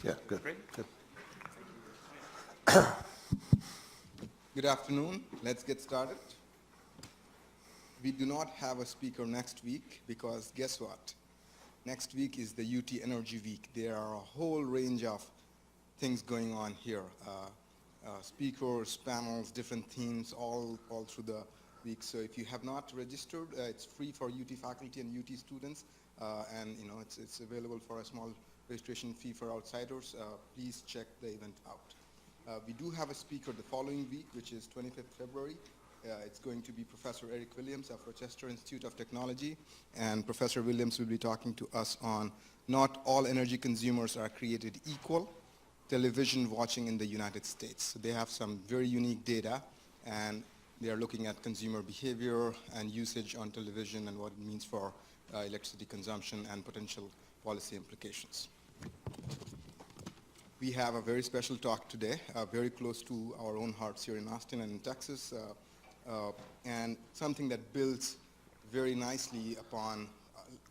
Yeah, good. Great. Good. Good afternoon. Let's get started. We do not have a speaker next week because guess what? Next week is the UT Energy Week. There are a whole range of things going on here. Speakers, panels, different themes all through the week. So if you have not registered, it's free for UT faculty and UT students. And it's available for a small registration fee for outsiders. Please check the event out. We do have a speaker the following week, which is 25th February. It's going to be Professor Eric Williams of Rochester Institute of Technology. And Professor Williams will be talking to us on not all energy consumers are created equal, television watching in the United States. So they have some very unique data, and they are looking at consumer behavior and usage on television and what it means for electricity consumption and potential policy implications. We have a very special talk today, very close to our own hearts here in Austin and in Texas, and something that builds very nicely upon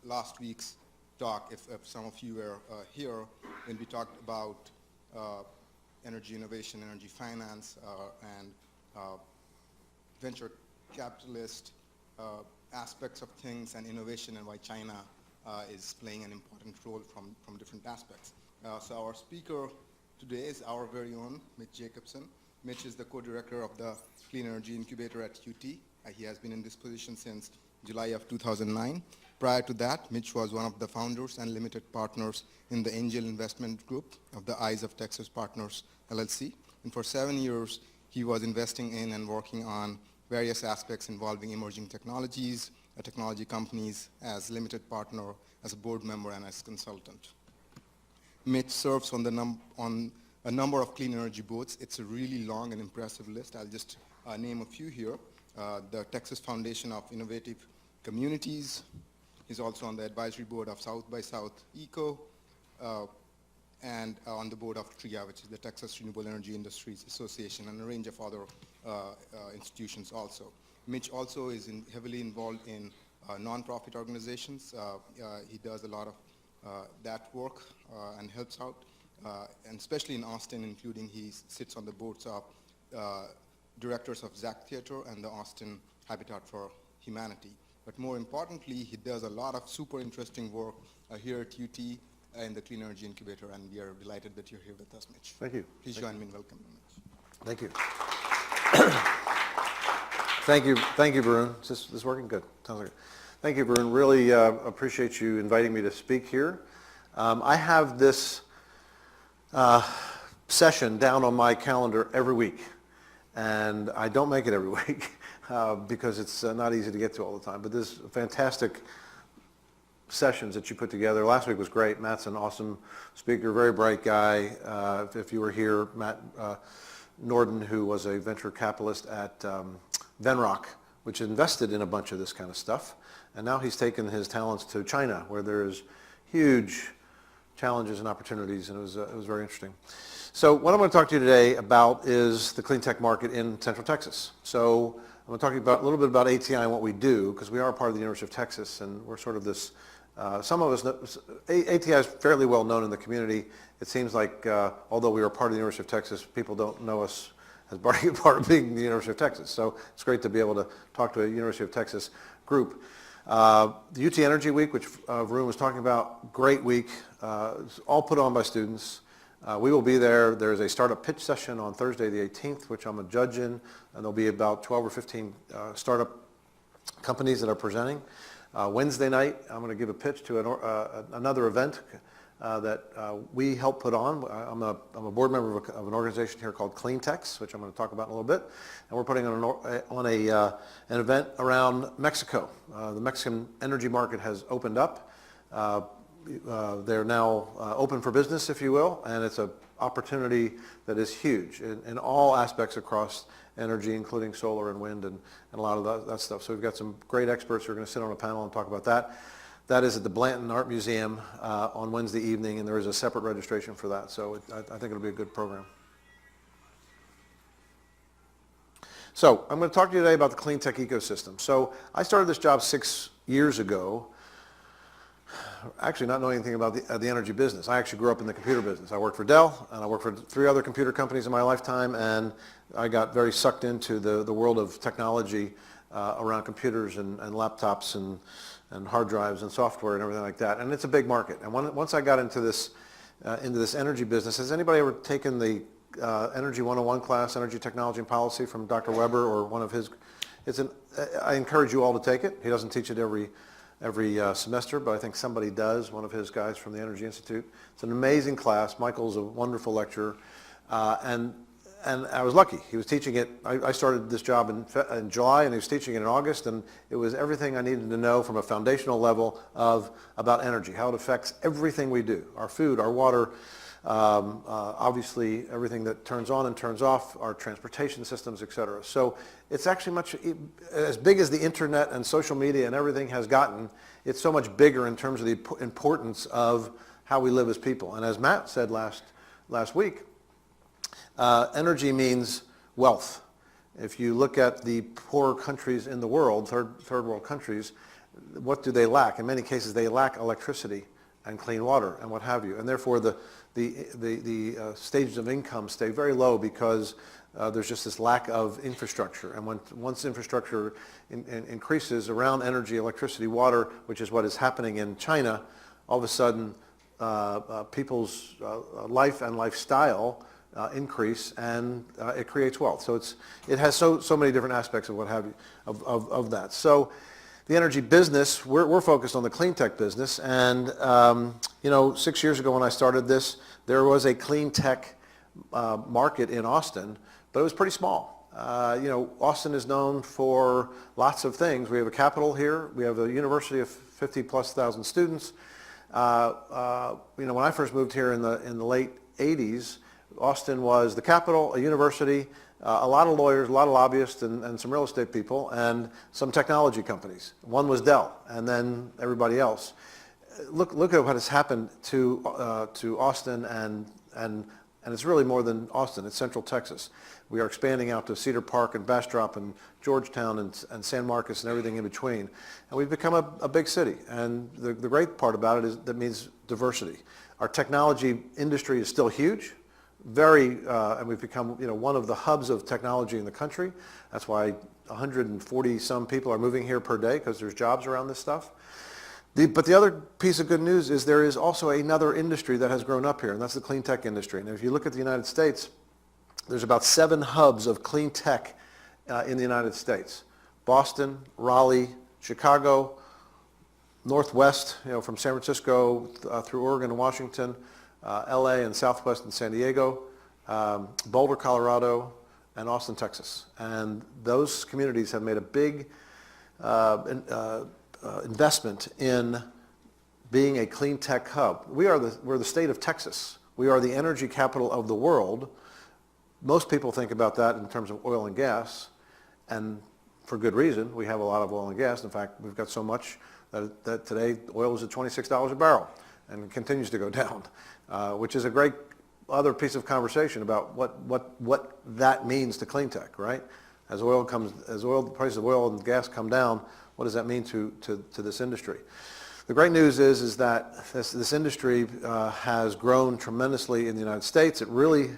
last week's talk, if some of you were here, when we talked about energy innovation, energy finance, and venture capitalist aspects of things and innovation, and why China is playing an important role from different aspects. So our speaker today is our very own Mitch Jacobson. Mitch is the co-director of the Clean Energy Incubator at UT. He has been in this position since July of 2009. Prior to that, Mitch was one of the founders and limited partners in the angel investment group of the Eyes of Texas Partners, LLC. And for 7 years, he was investing in and working on various aspects involving emerging technologies, technology companies, as limited partner, as a board member, and as consultant. Mitch serves on a number of clean energy boards. It's a really long and impressive list. I'll just name a few here. The Texas Foundation of Innovative Communities. He's also on the advisory board of South by South ECO, and on the board of TRIA, which is the Texas Renewable Energy Industries Association, and a range of other institutions also. Mitch also is heavily involved in nonprofit organizations. He does a lot of that work and helps out, and especially in Austin, including he sits on the boards of directors of ZAC Theater and the Austin Habitat for Humanity. But more importantly, he does a lot of super interesting work here at UT in the Clean Energy Incubator, and we are delighted that you're here with us, Mitch. Thank you. Please join me in welcoming Mitch. Thank you. Thank you, Varun. Is this working? Good. Sounds like it. Thank you, Varun. Really appreciate you inviting me to speak here. I have this session down on my calendar every week, and I don't make it every week because it's not easy to get to all the time. But there's fantastic sessions that you put together. Last week was great. Matt's an awesome speaker, very bright guy. If you were here, Matt Norden, who was a venture capitalist at Venrock, which invested in a bunch of this kind of stuff. And now he's taken his talents to China, where there's huge challenges and opportunities, and it was very interesting. So what I'm going to talk to you today about is the clean tech market in Central Texas. So I'm going to talk to you about a little bit about ATI and what we do, because we are part of the University of Texas, and we're sort of this, some of us know, ATI is fairly well known in the community. It seems like, although we are part of the University of Texas, people don't know us as part of being the University of Texas. So it's great to be able to talk to a University of Texas group. The UT Energy Week, which Varun was talking about, great week. It's all put on by students. We will be there. There's a startup pitch session on Thursday the 18th, which I'm a judge in, and there'll be about 12 or 15 startup companies that are presenting. Wednesday night, I'm going to give a pitch to another event that we help put on. I'm a board member of an organization here called Cleantech, which I'm going to talk about in a little bit. And we're putting on an event around Mexico. The Mexican energy market has opened up. They're now open for business, if you will, and it's an opportunity that is huge in all aspects across energy, including solar and wind and a lot of that stuff. So we've got some great experts who are going to sit on a panel and talk about that. That is at the Blanton Art Museum on Wednesday evening, and there is a separate registration for that. So I think it'll be a good program. So I'm going to talk to you today about the clean tech ecosystem. So I started this job 6 years ago, actually not knowing anything about the energy business. I actually grew up in the computer business. I worked for Dell, and I worked for 3 other computer companies in my lifetime, and I got very sucked into the world of technology around computers and laptops and hard drives and software and everything like that. And it's a big market. And once I got into this energy business, has anybody ever taken the Energy 101 class, Energy Technology and Policy from Dr. Weber or one of his? I encourage you all to take it. He doesn't teach it every semester, but I think somebody does, one of his guys from the Energy Institute. It's an amazing class. Michael's a wonderful lecturer, and I was lucky. He was teaching it. I started this job in July, and he was teaching it in August, and it was everything I needed to know from a foundational level about energy, how it affects everything we do, our food, our water, obviously everything that turns on and turns off, our transportation systems, et cetera. So it's actually as big as the internet and social media and everything has gotten, it's so much bigger in terms of the importance of how we live as people. And as Matt said last week, energy means wealth. If you look at the poorer countries in the world, third world countries, what do they lack? In many cases, they lack electricity and clean water and what have you. And therefore, the stages of income stay very low because there's just this lack of infrastructure. And once infrastructure increases around energy, electricity, water, which is what is happening in China, all of a sudden people's life and lifestyle increase, and it creates wealth. So it has so many different aspects of what have you of that. So the energy business, we're focused on the Cleantech business, and 6 years ago when I started this, there was a Cleantech market in Austin, but it was pretty small. Austin is known for lots of things. We have a capital here. We have a university of 50,000+ students. When I first moved here in the late 80s, Austin was the capital, a university, a lot of lawyers, a lot of lobbyists, and some real estate people, and some technology companies. One was Dell, and then everybody else. Look at what has happened to Austin, and it's really more than Austin. It's Central Texas. We are expanding out to Cedar Park and Bastrop and Georgetown and San Marcos and everything in between. And we've become a big city. And the great part about it is that means diversity. Our technology industry is still huge. And we've become one of the hubs of technology in the country. That's why 140 some people are moving here per day, because there's jobs around this stuff. But the other piece of good news is there is also another industry that has grown up here, and that's the clean tech industry. And if you look at the United States, there's about 7 hubs of clean tech in the United States. Boston, Raleigh, Chicago, Northwest, from San Francisco through Oregon and Washington, LA and Southwest and San Diego, Boulder, Colorado, and Austin, Texas. And those communities have made a big investment in being a clean tech hub. We're the state of Texas. We are the energy capital of the world. Most people think about that in terms of oil and gas, and for good reason. We have a lot of oil and gas. In fact, we've got so much that today oil is at $26 a barrel and it continues to go down, which is a great other piece of conversation about what that means to clean tech, right? As the prices of oil and gas come down, what does that mean to this industry? The great news is that this industry has grown tremendously in the United States. It really,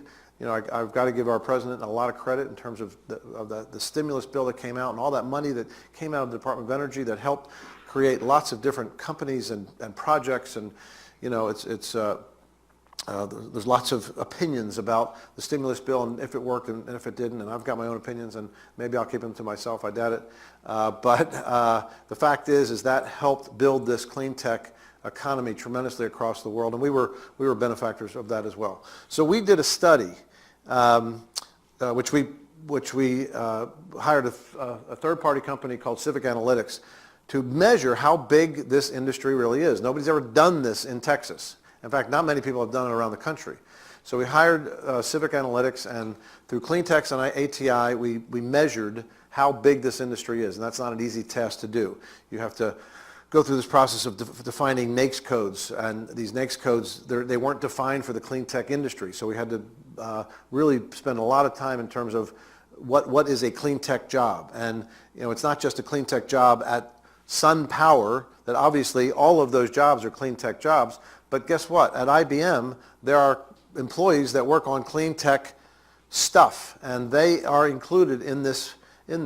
I've got to give our president a lot of credit in terms of the stimulus bill that came out and all that money that came out of the Department of Energy that helped create lots of different companies and projects, and there's lots of opinions about the stimulus bill and if it worked and if it didn't, and I've got my own opinions, and maybe I'll keep them to myself. I doubt it. But the fact is that helped build this clean tech economy tremendously across the world, and we were benefactors of that as well. So we did a study, which we hired a third-party company called Civic Analytics to measure how big this industry really is. Nobody's ever done this in Texas. In fact, not many people have done it around the country. So we hired Civic Analytics, and through Cleantech and ATI, we measured how big this industry is, and that's not an easy task to do. You have to go through this process of defining NAICS codes, and these NAICS codes, they weren't defined for the clean tech industry, so we had to really spend a lot of time in terms of what is a clean tech job. And it's not just a clean tech job at SunPower, that obviously all of those jobs are clean tech jobs. But guess what? At IBM, there are employees that work on clean tech stuff, and they are included in this.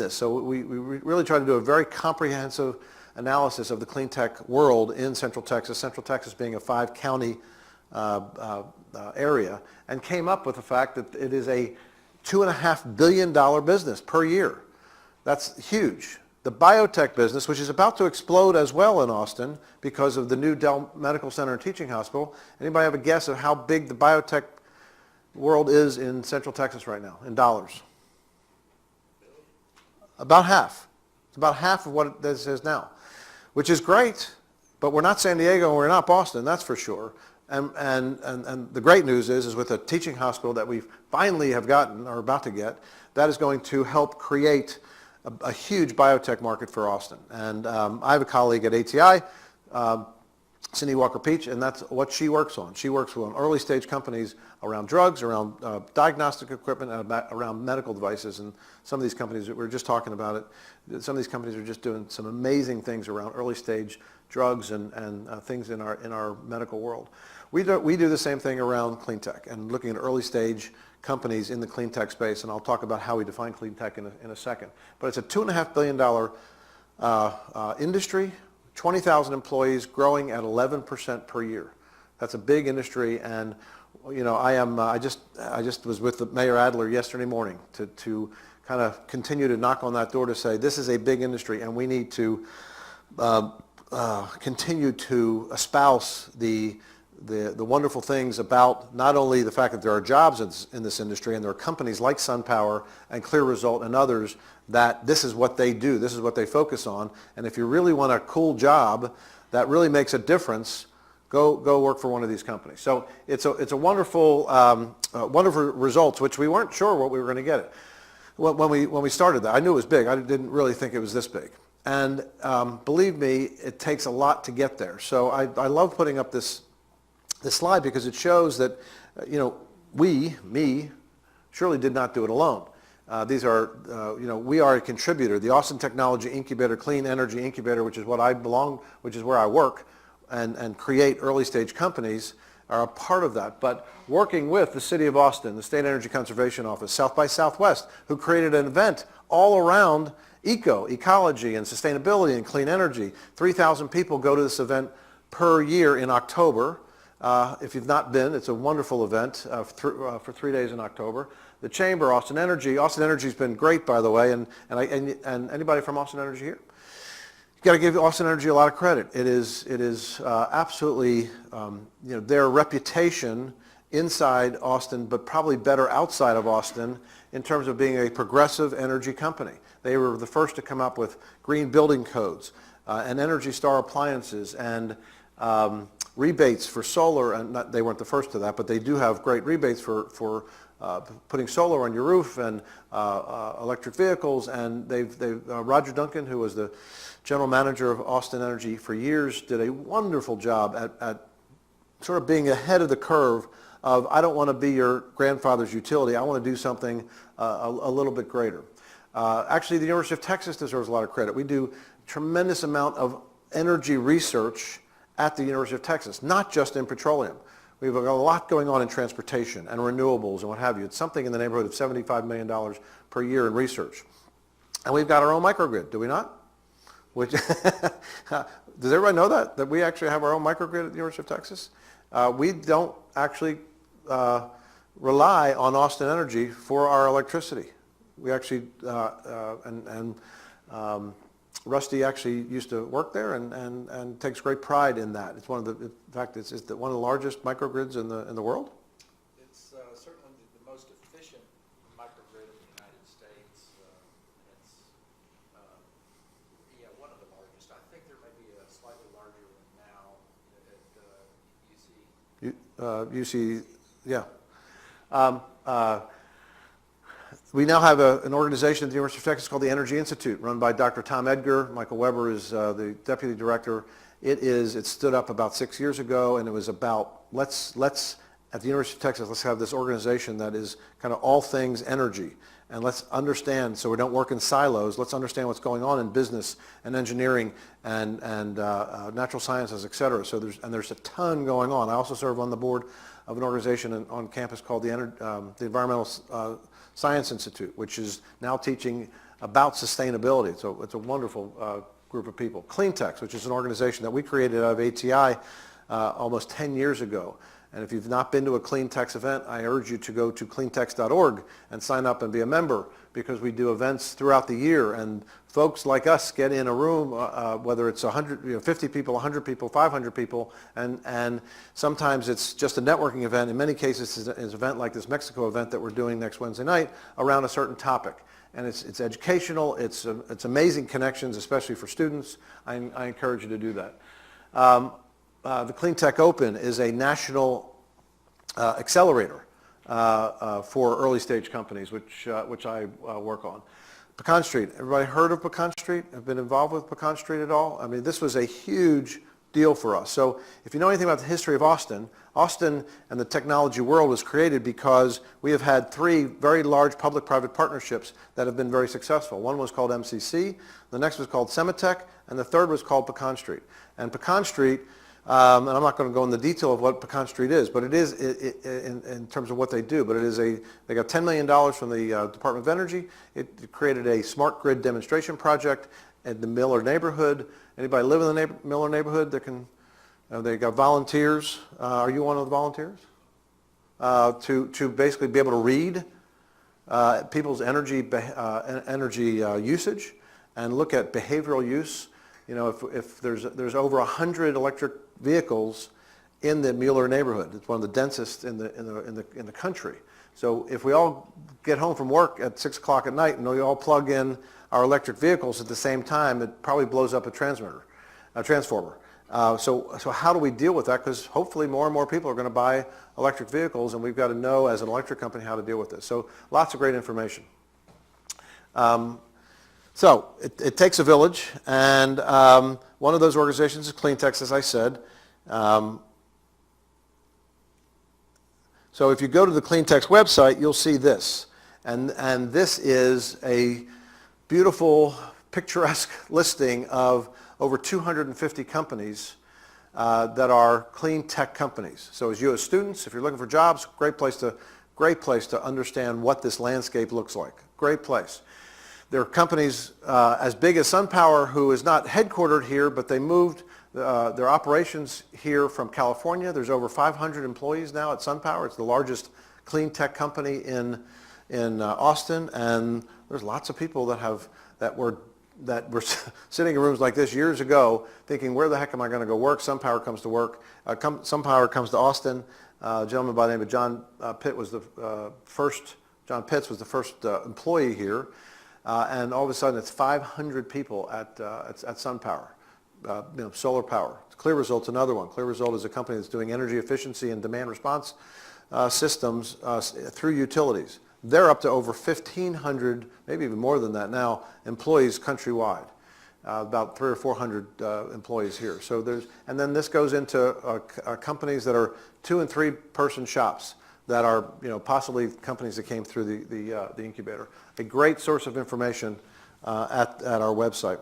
So we really try to do a very comprehensive analysis of the clean tech world in Central Texas being a 5-county area, and came up with the fact that it is a $2.5 billion business per year. That's huge. The biotech business, which is about to explode as well in Austin because of the new Dell Medical Center and Teaching Hospital. Anybody have a guess of how big the biotech world is in Central Texas right now, in dollars? About half. It's about half of what this is now, which is great, but we're not San Diego and we're not Boston, that's for sure. And the great news is with a teaching hospital that we finally have gotten, or about to get, that is going to help create a huge biotech market for Austin. And I have a colleague at ATI, Cindy Walker-Peach, and that's what she works on. She works on early stage companies around drugs, around diagnostic equipment, and around medical devices. And some of these companies, we were just talking about it, some of these companies are just doing some amazing things around early stage drugs and things in our medical world. We do the same thing around clean tech and looking at early stage companies in the clean tech space, and I'll talk about how we define clean tech in a second. But it's a $2.5 billion industry, 20,000 employees, growing at 11% per year. That's a big industry, and you know, I just was with Mayor Adler yesterday morning to kind of continue to knock on that door to say this is a big industry, and we need to continue to espouse the wonderful things about not only the fact that there are jobs in this industry, and there are companies like SunPower and Clear Result and others that this is what they do, this is what they focus on, and if you really want a cool job that really makes a difference, go work for one of these companies. So it's a wonderful wonderful results, which we weren't sure what we were going to get it. When we started that, I knew it was big. I didn't really think it was this big. And believe me, it takes a lot to get there. So I love putting up this slide because it shows that, you know, me, surely did not do it alone. These are, you know, we are a contributor. The Austin Technology Incubator, Clean Energy Incubator, which is what I belong, which is where I work, and create early stage companies, are a part of that. But working with the City of Austin, the State Energy Conservation Office, South by Southwest, who created an event all around ecology and sustainability and clean energy. 3,000 people go to this event per year in October. If you've not been, it's a wonderful event for 3 days in October. The Chamber, Austin Energy. Austin Energy's been great, by the way, and anybody from Austin Energy here? You've got to give Austin Energy a lot of credit. It is absolutely, you know, their reputation inside Austin, but probably better outside of Austin in terms of being a progressive energy company. They were the first to come up with green building codes and Energy Star appliances and rebates for solar, and they weren't the first to that, but they do have great rebates for putting solar on your roof and electric vehicles. And Roger Duncan, who was the general manager of Austin Energy for years, did a wonderful job at sort of being ahead of the curve of, I don't want to be your grandfather's utility, I want to do something a little bit greater. Actually, the University of Texas deserves a lot of credit. We do a tremendous amount of energy research at the University of Texas, not just in petroleum. We've got a lot going on in transportation and renewables and what have you. It's something in the neighborhood of $75 million per year in research. And we've got our own microgrid, do we not? Which does everybody know that we actually have our own microgrid at the University of Texas? We don't actually rely on Austin Energy for our electricity. We actually, Rusty actually used to work there and takes great pride in that. It's one of the, in fact, it's one of the largest microgrids in the world. It's certainly the most efficient microgrid in the United States. It's yeah, one of the largest. I think there may be a slightly larger one now at UC. UC, yeah. We now have an organization at the University of Texas called the Energy Institute, run by Dr. Tom Edgar. Michael Weber is the deputy director. It stood up about 6 years ago, and it was about let's at the University of Texas, let's have this organization that is kind of all things energy. and let's understand, so we don't work in silos, let's understand what's going on in business and engineering and natural sciences, et cetera. So there's a ton going on. I also serve on the board of an organization on campus called the Environmental Science Institute, which is now teaching about sustainability. So it's a wonderful group of people. Cleantech, which is an organization that we created out of ATI almost 10 years ago. And if you've not been to a Cleantech event, I urge you to go to cleantech.org and sign up and be a member, because we do events throughout the year, and folks like us get in a room, whether it's 100, 50 people, 100 people, 500 people, and sometimes it's just a networking event. In many cases, it's an event like this Mexico event that we're doing next Wednesday night around a certain topic. And it's educational, it's amazing connections, especially for students. I encourage you to do that. The Cleantech Open is a national accelerator for early stage companies, which I work on. Pecan Street, everybody heard of Pecan Street? Have been involved with Pecan Street at all? I mean, this was a huge deal for us. So if you know anything about the history of Austin, Austin and the technology world was created because we have had 3 very large public-private partnerships that have been very successful. One was called MCC, the next was called Semitech, and the third was called Pecan Street. And Pecan Street, and I'm not going to go into the detail of what Pecan Street is, but it is in terms of what they do. But it is they got $10 million from the Department of Energy. It created a smart grid demonstration project in the Miller neighborhood. Anybody live in the Miller neighborhood? They got volunteers. Are you one of the volunteers? To basically be able to read people's energy usage and look at behavioral use. You know, if there's over 100 electric vehicles in the Mueller neighborhood, it's one of the densest in the country. So if we all get home from work at 6 o'clock at night and we all plug in our electric vehicles at the same time, it probably blows up a transformer. So how do we deal with that? Because hopefully more and more people are going to buy electric vehicles, and we've got to know as an electric company how to deal with this. So lots of great information. So it takes a village, and one of those organizations is Cleantech, as I said. So if you go to the Cleantech's website, you'll see this. And this is a beautiful, picturesque listing of over 250 companies that are clean tech companies. So as you as students, if you're looking for jobs, great place to understand what this landscape looks like. Great place. There are companies as big as SunPower, who is not headquartered here, but they moved their operations here from California. There's over 500 employees now at SunPower. It's the largest clean tech company in Austin, and there's lots of people that were sitting in rooms like this years ago thinking, where the heck am I going to go work? SunPower comes to work. SunPower comes to Austin. A gentleman by the name of John Pitts was the first employee here. And all of a sudden it's 500 people at SunPower, solar power. ClearResult's another one. ClearResult is a company that's doing energy efficiency and demand response systems through utilities. They're up to over 1,500, maybe even more than that now, employees countrywide. About 300 or 400 employees here. So and then this goes into companies that are 2- and 3-person shops that are, possibly companies that came through the incubator. A great source of information at our website.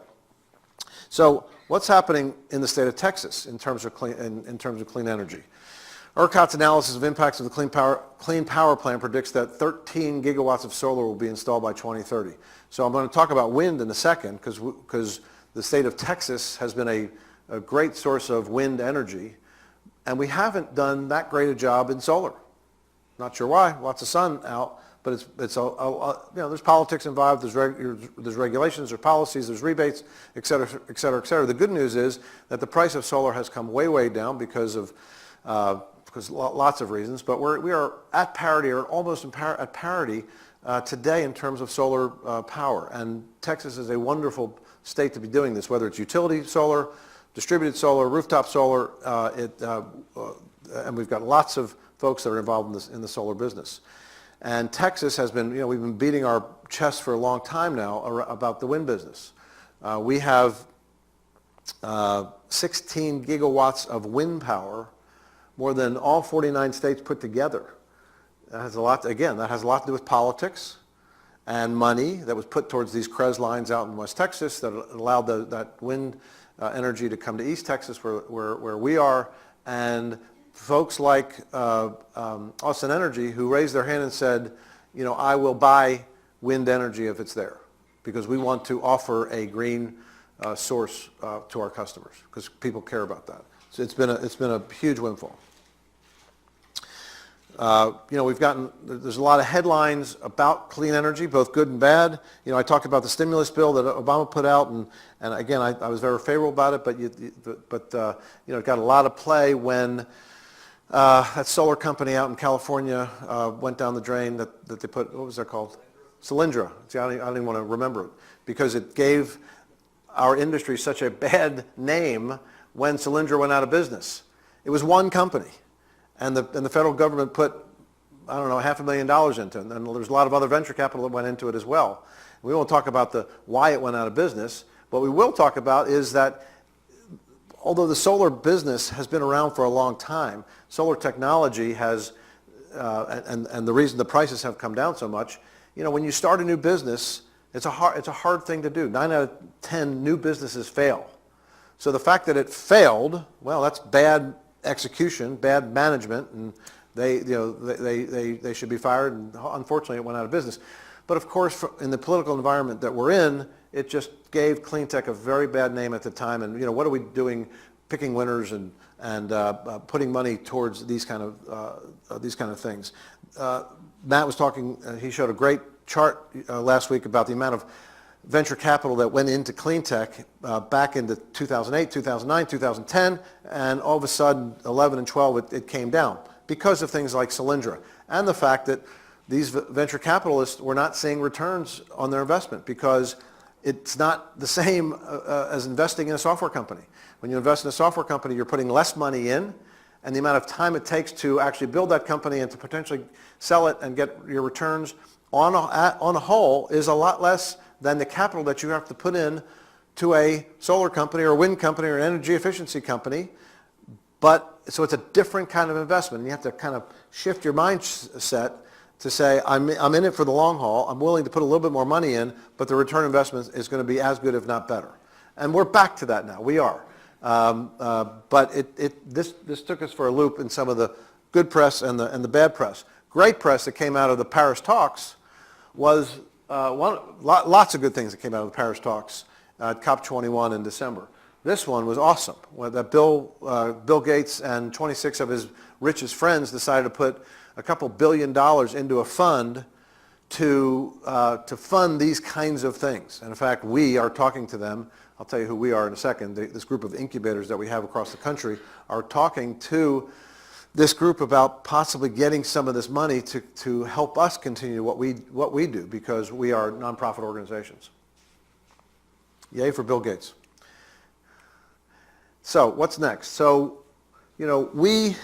So what's happening in the state of Texas in terms of clean energy? ERCOT's analysis of impacts of the Clean Power Plan predicts that 13 gigawatts of solar will be installed by 2030. So I'm going to talk about wind in a second, because the state of Texas has been a great source of wind energy, and we haven't done that great a job in solar. Not sure why. Lots of sun out, but there's politics involved. There's regulations, there's policies, there's rebates, et cetera, et cetera, et cetera. The good news is that the price of solar has come way, way down because lots of reasons. But we are at parity, or almost at parity today in terms of solar power. And Texas is a wonderful state to be doing this, whether it's utility solar, distributed solar, rooftop solar, and we've got lots of folks that are involved in the solar business. And Texas has been, we've been beating our chest for a long time now about the wind business. We have 16 gigawatts of wind power, more than all 49 states put together. That has a lot to do with politics and money that was put towards these CREZ lines out in West Texas that allowed that wind energy to come to East Texas where we are, and folks like Austin Energy who raised their hand and said, you know, I will buy wind energy if it's there, because we want to offer a green source to our customers, because people care about that. So it's been a huge windfall. You know, there's a lot of headlines about clean energy, both good and bad. You know, I talked about the stimulus bill that Obama put out, and again, I was very favorable about it, but you know, it got a lot of play when that solar company out in California went down the drain that they put, what was that called? Solyndra. See, I don't even want to remember it, because it gave our industry such a bad name when Solyndra went out of business. It was one company. And the federal government put, I don't know, $500,000 into it. And there's a lot of other venture capital that went into it as well. We won't talk about why it went out of business. What we will talk about is that although the solar business has been around for a long time, solar technology has, and the reason the prices have come down so much, you know, when you start a new business, it's a hard thing to do. 9 out of 10 new businesses fail. So the fact that it failed, well, that's bad execution, bad management, and they should be fired, and unfortunately it went out of business. But of course, in the political environment that we're in, it just gave Cleantech a very bad name at the time. And you know, what are we doing, picking winners and putting money towards these kind of things? Matt was talking. He showed a great chart last week about the amount of venture capital that went into Cleantech back into 2008, 2009, 2010, and all of a sudden, 11 and 12, it came down because of things like Solyndra and the fact that these venture capitalists were not seeing returns on their investment, because it's not the same as investing in a software company. When you invest in a software company, you're putting less money in, and the amount of time it takes to actually build that company and to potentially sell it and get your returns on a whole is a lot less than the capital that you have to put in to a solar company or a wind company or an energy efficiency company. So it's a different kind of investment. And you have to kind of shift your mindset to say, I'm in it for the long haul. I'm willing to put a little bit more money in, but the return investment is going to be as good, if not better. And we're back to that now. We are. But this took us for a loop in some of the good press and the bad press. Great press that came out of the Paris talks was lots of good things that came out of the Paris talks at COP21 in December. This one was awesome, that Bill Gates and 26 of his richest friends decided to put a couple $1 billion into a fund to fund these kinds of things. And in fact, we are talking to them. I'll tell you who we are in a second. This group of incubators that we have across the country are talking to this group about possibly getting some of this money to help us continue what we do, because we are nonprofit organizations. Yay for Bill Gates. So what's next? So, you know, we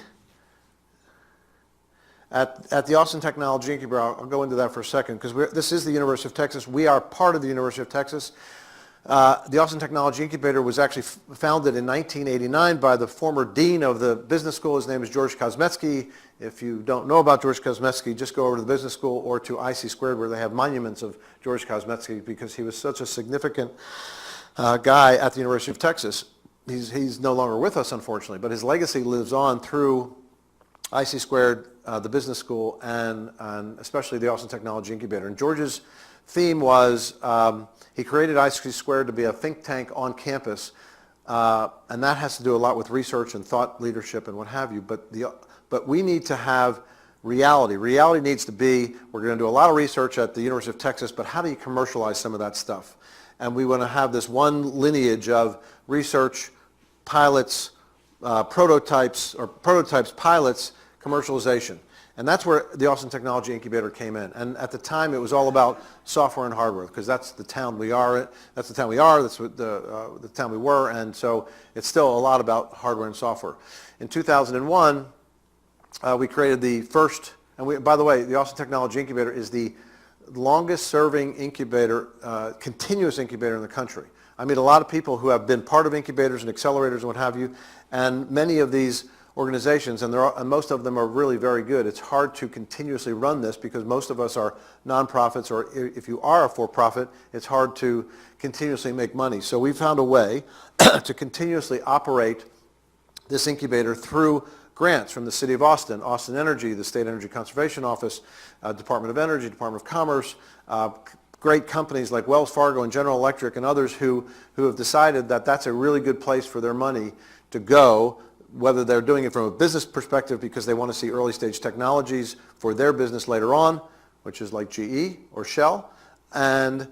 at the Austin Technology Incubator, I'll go into that for a second, because this is the University of Texas. We are part of the University of Texas. The Austin Technology Incubator was actually founded in 1989 by the former dean of the business school. His name is George Kosmetsky. If you don't know about George Kosmetsky, just go over to the business school or to IC Squared, where they have monuments of George Kosmetsky, because he was such a significant guy at the University of Texas. He's no longer with us, unfortunately, but his legacy lives on through IC Squared, the business school, and especially the Austin Technology Incubator. And George's theme was he created IC Squared to be a think tank on campus, and that has to do a lot with research and thought leadership and what have you. But we need to have reality. Reality needs to be, we're going to do a lot of research at the University of Texas, but how do you commercialize some of that stuff? And we want to have this one lineage of research, pilots, prototypes, pilots, commercialization. And that's where the Austin Technology Incubator came in. And at the time, it was all about software and hardware, because that's the town we are. That's the town we are. That's what the town we were. And so it's still a lot about hardware and software. In 2001, we created the first. And by the way, the Austin Technology Incubator is the longest-serving incubator, continuous incubator in the country. I meet a lot of people who have been part of incubators and accelerators and what have you, and many of these organizations, and most of them are really very good. It's hard to continuously run this because most of us are nonprofits, or if you are a for-profit, it's hard to continuously make money. So we found a way to continuously operate this incubator through grants from the City of Austin, Austin Energy, the State Energy Conservation Office, Department of Energy, Department of Commerce, great companies like Wells Fargo and General Electric and others who have decided that that's a really good place for their money to go, whether they're doing it from a business perspective because they want to see early stage technologies for their business later on, which is like GE or Shell, and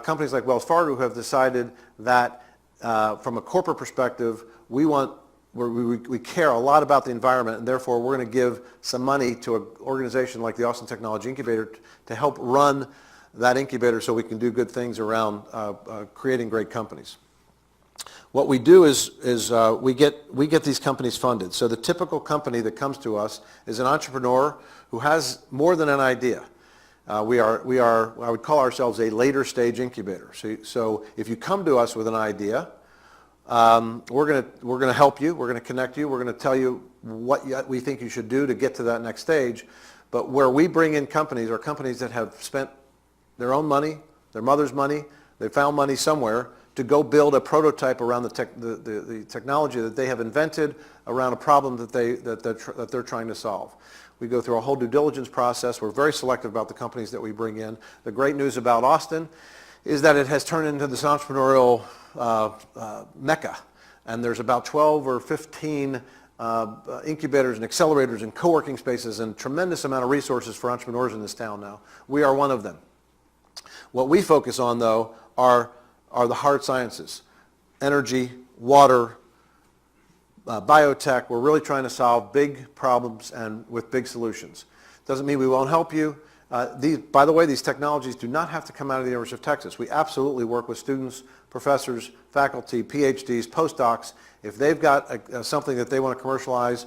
companies like Wells Fargo who have decided that from a corporate perspective, we care a lot about the environment, and therefore we're going to give some money to an organization like the Austin Technology Incubator to help run that incubator so we can do good things around creating great companies. What we do is we get these companies funded. So the typical company that comes to us is an entrepreneur who has more than an idea. We are I would call ourselves a later stage incubator. So if you come to us with an idea, we're going to help you. We're going to connect you. We're going to tell you what we think you should do to get to that next stage. But where we bring in companies are companies that have spent their own money, their mother's money, they found money somewhere to go build a prototype around the technology that they have invented around a problem that they're trying to solve. We go through a whole due diligence process. We're very selective about the companies that we bring in. The great news about Austin is that it has turned into this entrepreneurial mecca, and there's about 12 or 15 incubators and accelerators and co-working spaces and tremendous amount of resources for entrepreneurs in this town now. We are one of them. What we focus on, though, are the hard sciences: energy, water, biotech. We're really trying to solve big problems and with big solutions. Doesn't mean we won't help you. By the way, these technologies do not have to come out of the University of Texas. We absolutely work with students, professors, faculty, PhDs, postdocs. If they've got something that they want to commercialize,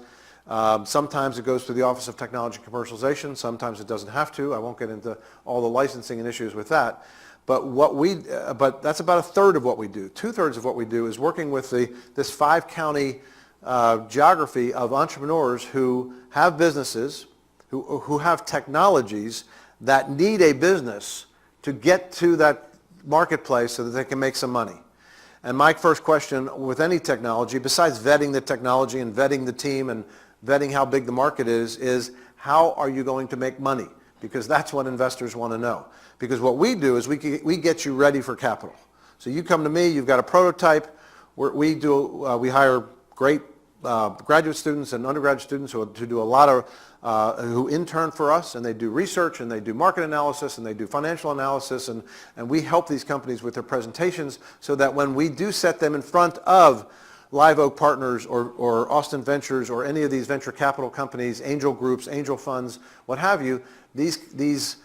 sometimes it goes through the Office of Technology Commercialization. Sometimes it doesn't have to. I won't get into all the licensing and issues with that. But but that's about a third of what we do. 2/3 of what we do is working with this 5-county geography of entrepreneurs who have businesses, who have technologies that need a business to get to that marketplace so that they can make some money. And my first question with any technology, besides vetting the technology and vetting the team and vetting how big the market is how are you going to make money? Because that's what investors want to know. Because what we do is we get you ready for capital. So you come to me, you've got a prototype. We hire great graduate students and undergraduate students who do a lot of who intern for us, and they do research and they do market analysis and they do financial analysis, and we help these companies with their presentations so that when we do set them in front of Live Oak Partners or Austin Ventures or any of these venture capital companies, angel groups, angel funds, what have you, these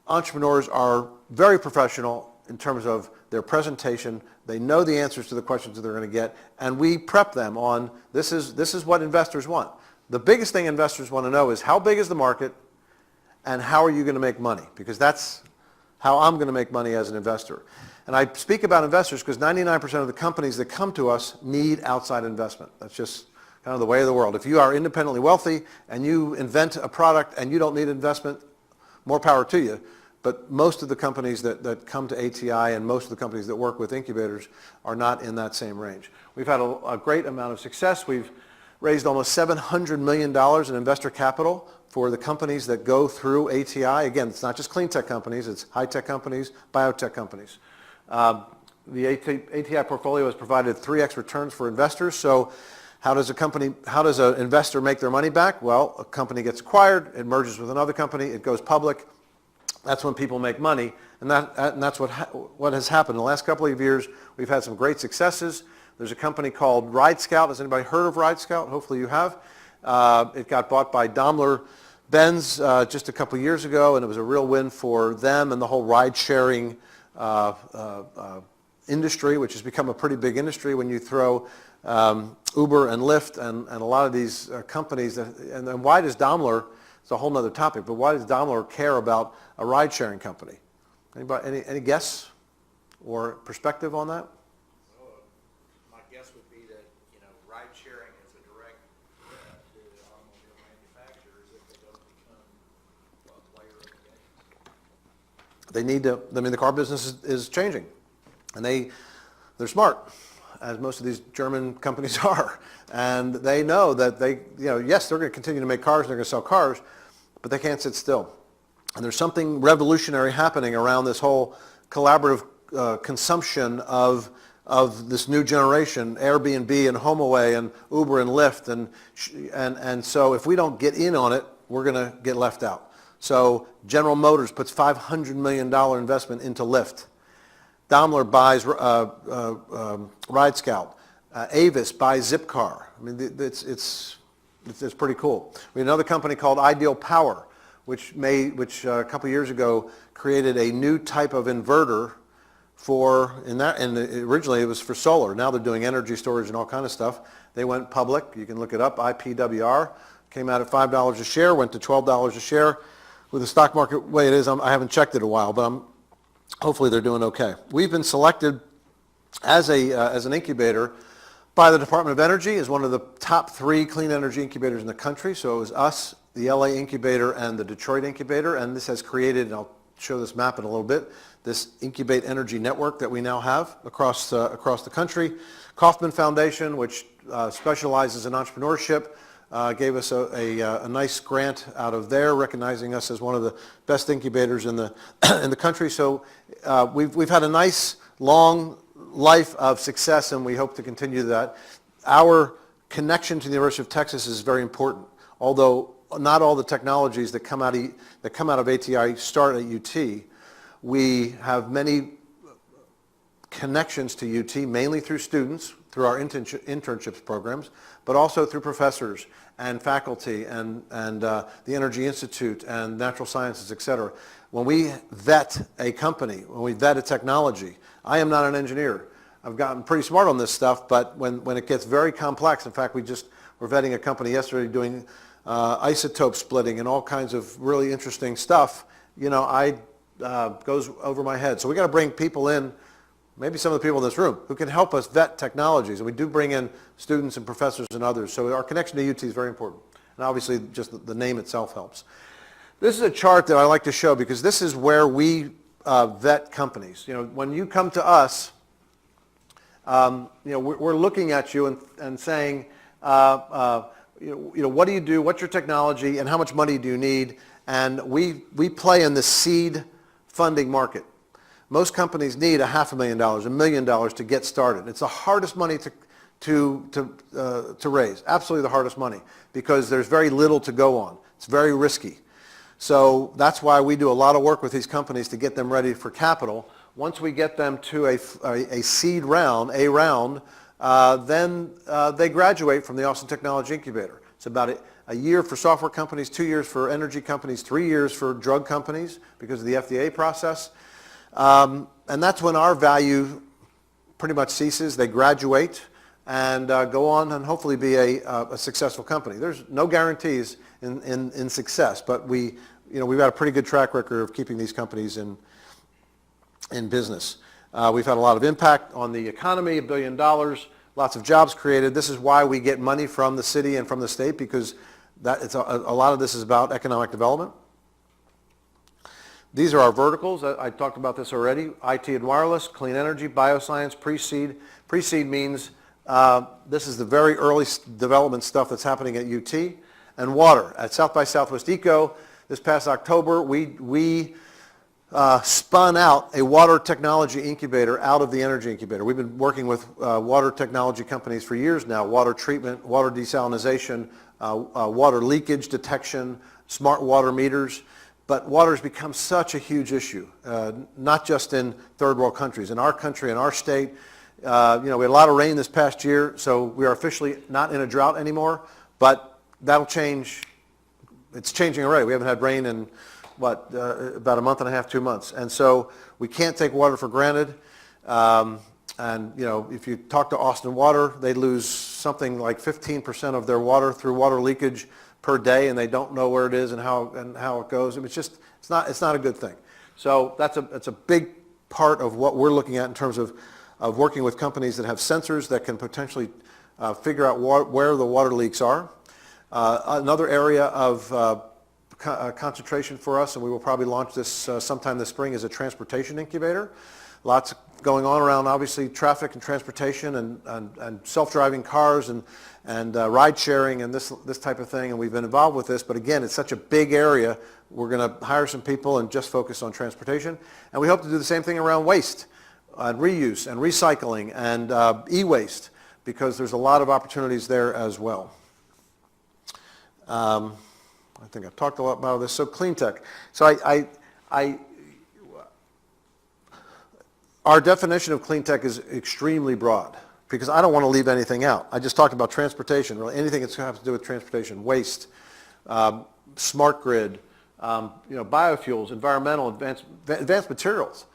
entrepreneurs are very professional in terms of their presentation. They know the answers to the questions that they're going to get, and we prep them on this is what investors want. The biggest thing investors want to know is how big is the market and how are you going to make money? Because that's how I'm going to make money as an investor. And I speak about investors because 99% of the companies that come to us need outside investment. That's just kind of the way of the world. If you are independently wealthy and you invent a product and you don't need investment, more power to you. But most of the companies that come to ATI and most of the companies that work with incubators are not in that same range. We've had a great amount of success. We've raised almost $700 million in investor capital for the companies that go through ATI. Again, it's not just clean tech companies, it's high-tech companies, biotech companies. The ATI portfolio has provided 3x returns for investors. So how does an investor make their money back? Well, a company gets acquired, it merges with another company, it goes public. That's when people make money, and that's what has happened. In the last couple of years, we've had some great successes. There's a company called Ride Scout. Has anybody heard of Ride Scout? Hopefully you have. It got bought by Daimler-Benz just a couple of years ago, and it was a real win for them and the whole ride-sharing industry, which has become a pretty big industry when you throw Uber and Lyft and a lot of these companies. And then why does Daimler, it's a whole other topic, but why does Daimler care about a ride-sharing company? Anybody, any guess or perspective on that? My guess would be that ride sharing is a direct They need to, I mean, the car business is changing, and they're smart, as most of these German companies are, and they know that yes, they're going to continue to make cars, and they're going to sell cars, but they can't sit still. And there's something revolutionary happening around this whole collaborative consumption of this new generation, Airbnb and HomeAway and Uber and Lyft, and so if we don't get in on it, we're going to get left out. So General Motors puts $500 million investment into Lyft. Daimler buys Ride Scout. Avis buys Zipcar. I mean, it's pretty cool. We have another company called Ideal Power, which a couple years ago created a new type of inverter originally it was for solar. Now they're doing energy storage and all kind of stuff. They went public. You can look it up. IPWR came out at $5 a share, went to $12 a share. With the stock market the way it is, I haven't checked it in a while, but hopefully they're doing okay. We've been selected as an incubator by the Department of Energy as one of the top 3 clean energy incubators in the country. So it was us, the LA incubator, and the Detroit incubator, and this has created, and I'll show this map in a little bit, this Incubate Energy network that we now have across the country. Kauffman Foundation, which specializes in entrepreneurship, gave us a nice grant out of there, recognizing us as one of the best incubators in the in the country. So we've had a nice long life of success, and we hope to continue that. Our connection to the University of Texas is very important. Although not all the technologies that come out of ATI start at UT, we have many connections to UT, mainly through students, through our internships programs, but also through professors and faculty and the Energy Institute and Natural Sciences, et cetera. When we vet a company, when we vet a technology, I am not an engineer. I've gotten pretty smart on this stuff, but when it gets very complex, in fact, we're vetting a company yesterday doing isotope splitting and all kinds of really interesting stuff, goes over my head. So we got to bring people in, maybe some of the people in this room, who can help us vet technologies. And we do bring in students and professors and others. So our connection to UT is very important. And obviously, just the name itself helps. This is a chart that I like to show because this is where we vet companies. When you come to us, we're looking at you and saying, what do you do? What's your technology? And how much money do you need? And we play in the seed funding market. Most companies need $500,000, $1 million to get started. It's the hardest money to raise, absolutely the hardest money, because there's very little to go on. It's very risky. So that's why we do a lot of work with these companies to get them ready for capital. Once we get them to a seed round, then they graduate from the Austin Technology Incubator. It's about a year for software companies, 2 years for energy companies, 3 years for drug companies because of the FDA process. And that's when our value pretty much ceases. They graduate and go on and hopefully be a successful company. There's no guarantees in success, but we've got a pretty good track record of keeping these companies in business. We've had a lot of impact on the economy, $1 billion, lots of jobs created. This is why we get money from the city and from the state, because a lot of this is about economic development. These are our verticals. I talked about this already. IT and wireless, clean energy, bioscience, pre-seed. Pre-seed means this is the very early development stuff that's happening at UT. And water. At South by Southwest Eco this past October, we spun out a water technology incubator out of the energy incubator. We've been working with water technology companies for years now, water treatment, water desalination, water leakage detection, smart water meters. But water has become such a huge issue, not just in third world countries. In our country, in our state, we had a lot of rain this past year, so we are officially not in a drought anymore, but that'll change. It's changing already. We haven't had rain in, about a month and a half, 2 months. And so we can't take water for granted. If you talk to Austin Water, they lose something like 15% of their water through water leakage per day, and they don't know where it is and how it goes. It's not a good thing. So that's a big part of what we're looking at in terms of working with companies that have sensors that can potentially figure out where the water leaks are. Another area of concentration for us, and we will probably launch this sometime this spring, is a transportation incubator. Lots going on around, obviously, traffic and transportation and self-driving cars and ride sharing and this type of thing, and we've been involved with this, but again, it's such a big area, we're going to hire some people and just focus on transportation, and we hope to do the same thing around waste and reuse and recycling and e-waste, because there's a lot of opportunities there as well. I think I've talked a lot about this. So Cleantech. So our definition of Cleantech is extremely broad, because I don't want to leave anything out. I just talked about transportation, really anything that's going to have to do with transportation, waste, smart grid, biofuels, environmental, advanced materials.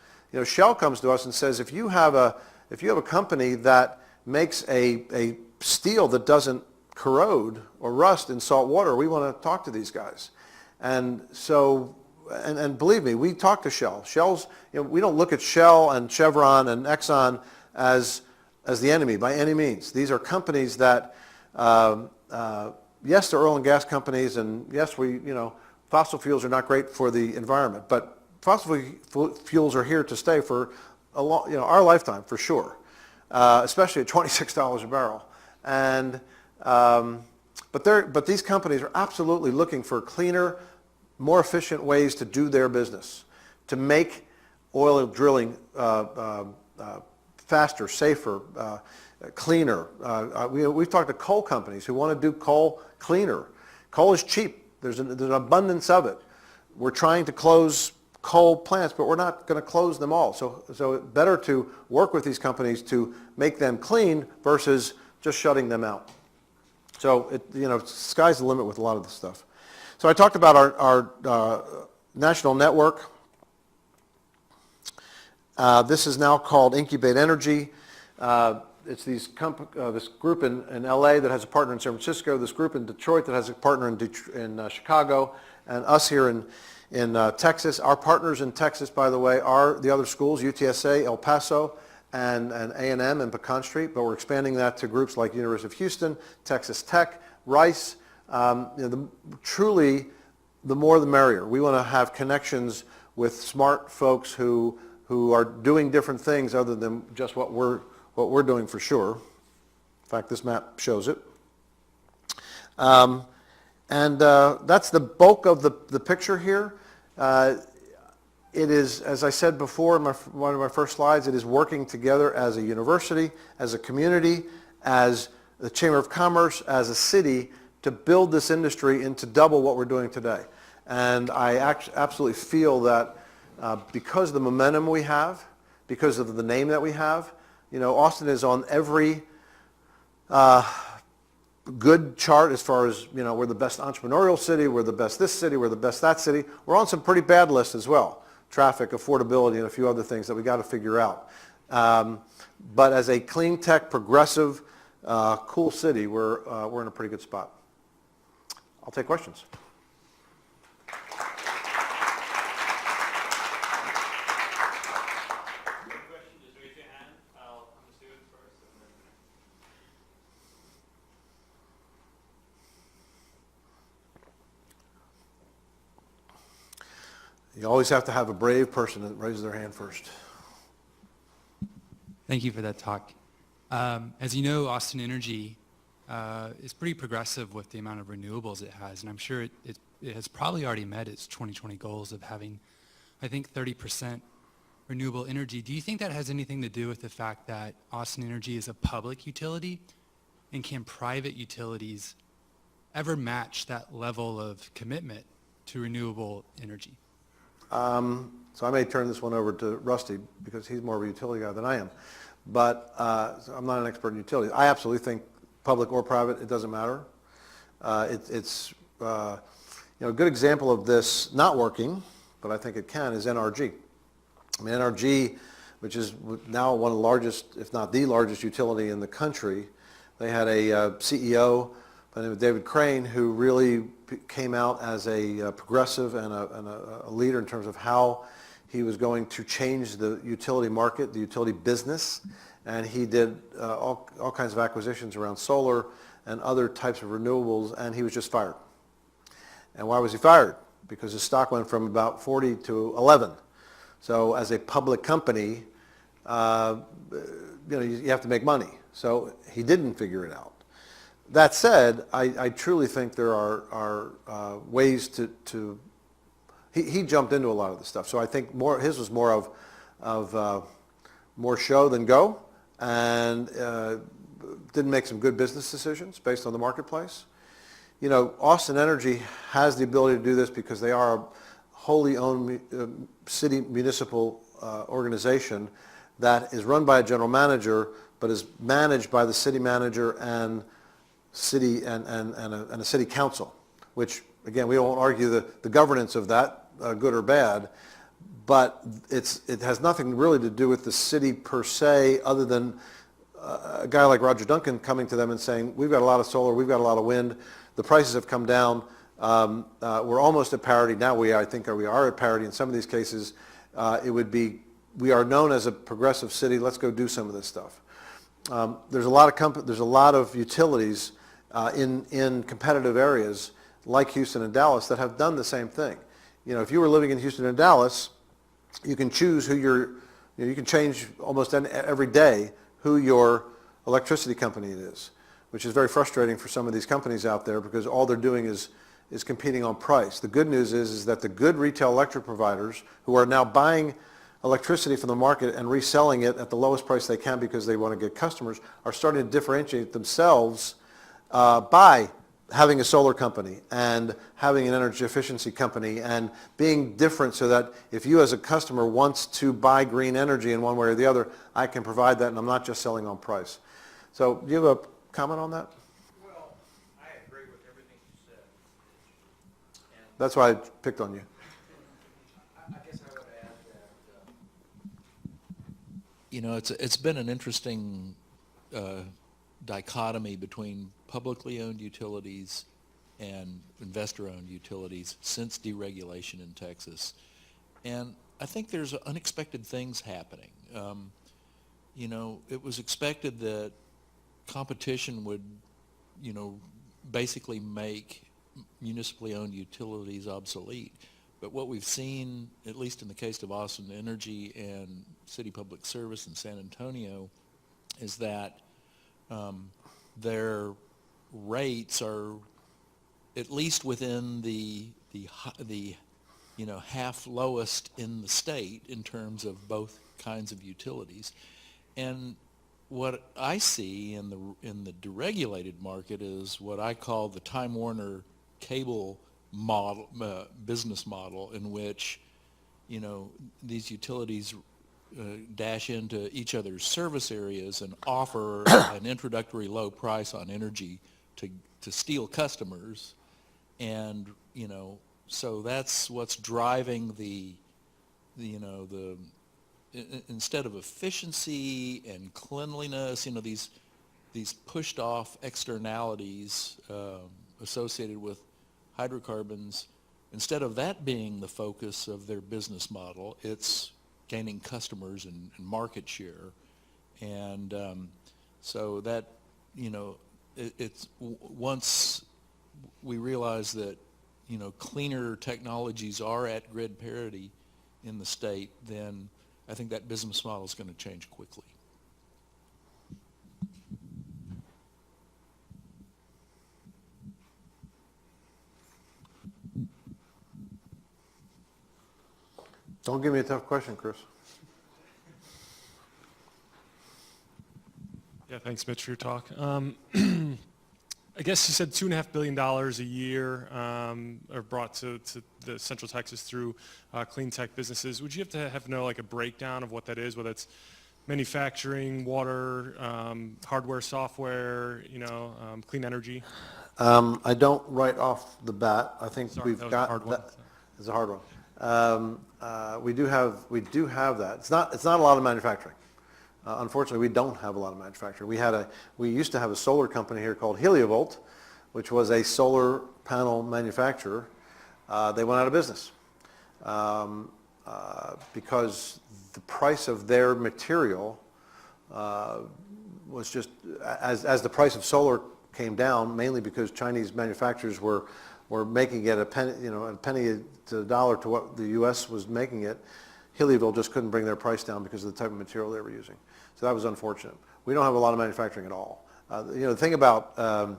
Shell comes to us and says, if you have a company that makes a steel that doesn't corrode or rust in salt water, we want to talk to these guys. And so, and believe me, we talk to Shell. Shell's, we don't look at Shell and Chevron and Exxon as the enemy by any means. These are companies that, yes, they're oil and gas companies, and yes, fossil fuels are not great for the environment, but fossil fuels are here to stay for a long, our lifetime for sure, especially at $26 a barrel. And but these companies are absolutely looking for cleaner, more efficient ways to do their business, to make oil drilling faster, safer, cleaner. We've talked to coal companies who want to do coal cleaner. Coal is cheap. There's an abundance of it. We're trying to close coal plants, but we're not going to close them all. So it's better to work with these companies to make them clean versus just shutting them out. So sky's the limit with a lot of this stuff. So I talked about our national network. This is now called Incubate Energy. It's this group in LA that has a partner in San Francisco, this group in Detroit that has a partner in Chicago, and us here in Texas. Our partners in Texas, by the way, are the other schools, UTSA, El Paso, and A&M and Pecan Street, but we're expanding that to groups like University of Houston, Texas Tech, Rice. Truly, the more the merrier. We want to have connections with smart folks who are doing different things other than just what we're doing for sure. In fact, this map shows it. That's the bulk of the picture here. It is, as I said before in one of my first slides, it is working together as a university, as a community, as the Chamber of Commerce, as a city, to build this industry into double what we're doing today. And I absolutely feel that because of the momentum we have, because of the name that we have, Austin is on every good chart as far as, we're the best entrepreneurial city, we're the best this city, we're the best that city. We're on some pretty bad lists as well. Traffic, affordability, and a few other things that we got to figure out. But as a clean tech, progressive, cool city, we're in a pretty good spot. I'll take questions. You always have to have a brave person that raises their hand first. Thank you for that talk. As you know, Austin Energy is pretty progressive with the amount of renewables it has, and I'm sure it has probably already met its 2020 goals of having, I think, 30% renewable energy. Do you think that has anything to do with the fact that Austin Energy is a public utility, and can private utilities ever match that level of commitment to renewable energy? So I may turn this one over to Rusty because he's more of a utility guy than I am. But so I'm not an expert in utilities. I absolutely think public or private, it doesn't matter. It's a good example of this not working, but I think it can, is NRG. I mean, NRG, which is now one of the largest, if not the largest utility in the country, they had a CEO by the name of David Crane who really came out as a progressive and a leader in terms of how he was going to change the utility market, the utility business, and he did all kinds of acquisitions around solar and other types of renewables, and he was just fired. And why was he fired? because his stock went from about 40 to 11. So as a public company, you have to make money. So he didn't figure it out. That said, I truly think there are ways to he jumped into a lot of the stuff. So I think his was more of more show than go, and didn't make some good business decisions based on the marketplace. Austin Energy has the ability to do this because they are a wholly owned city municipal organization that is run by a general manager, but is managed by the city manager and city and a city council, which, again, we won't argue the governance of that, good or bad, but it has nothing really to do with the city per se, other than a guy like Roger Duncan coming to them and saying, we've got a lot of solar, we've got a lot of wind, the prices have come down, we're almost at parity. Now I think we are at parity in some of these cases. We are known as a progressive city, let's go do some of this stuff. There's a lot of utilities in competitive areas like Houston and Dallas that have done the same thing. If you were living in Houston and Dallas, you can choose you can change almost every day who your electricity company is, which is very frustrating for some of these companies out there because all they're doing is competing on price. The good news is that the good retail electric providers who are now buying electricity from the market and reselling it at the lowest price they can because they want to get customers are starting to differentiate themselves by having a solar company and having an energy efficiency company and being different, so that if you as a customer wants to buy green energy in one way or the other, I can provide that, and I'm not just selling on price. So do you have a comment on that? Well, I agree with everything you said, Mitch. And That's why I picked on you. I guess I would add that, it's been an interesting dichotomy between publicly owned utilities and investor-owned utilities since deregulation in Texas. And I think there's unexpected things happening. It was expected that competition would, basically make municipally owned utilities obsolete. But what we've seen, at least in the case of Austin Energy and City Public Service in San Antonio, is that their rates are at least within the half lowest in the state in terms of both kinds of utilities. And what I see in the deregulated market is what I call the Time Warner cable model, business model, in which these utilities dash into each other's service areas and offer an introductory low price on energy to steal customers, and so that's what's driving the instead of efficiency and cleanliness, these pushed off externalities associated with hydrocarbons. Instead of that being the focus of their business model, it's gaining customers and market share. And so that, it's once we realize that, cleaner technologies are at grid parity in the state, then I think that business model is going to change quickly. Don't give me a tough question, Chris. Yeah, thanks, Mitch, for your talk. I guess you said $2.5 billion a year are brought to the Central Texas through Cleantech businesses. Would you have to know like a breakdown of what that is, whether it's manufacturing, water, hardware, software, clean energy? I don't right off the bat. I think Sorry, we've that was got a hard one. that. It's a hard one. We do have that. It's not a lot of manufacturing. Unfortunately, we don't have a lot of manufacturing. We used to have a solar company here called Heliovolt, which was a solar panel manufacturer. They went out of business because the price of their material was just, as the price of solar came down, mainly because Chinese manufacturers were or making it a penny to the dollar to what the U.S. was making it, Healyville just couldn't bring their price down because of the type of material they were using. So that was unfortunate. We don't have a lot of manufacturing at all. The thing about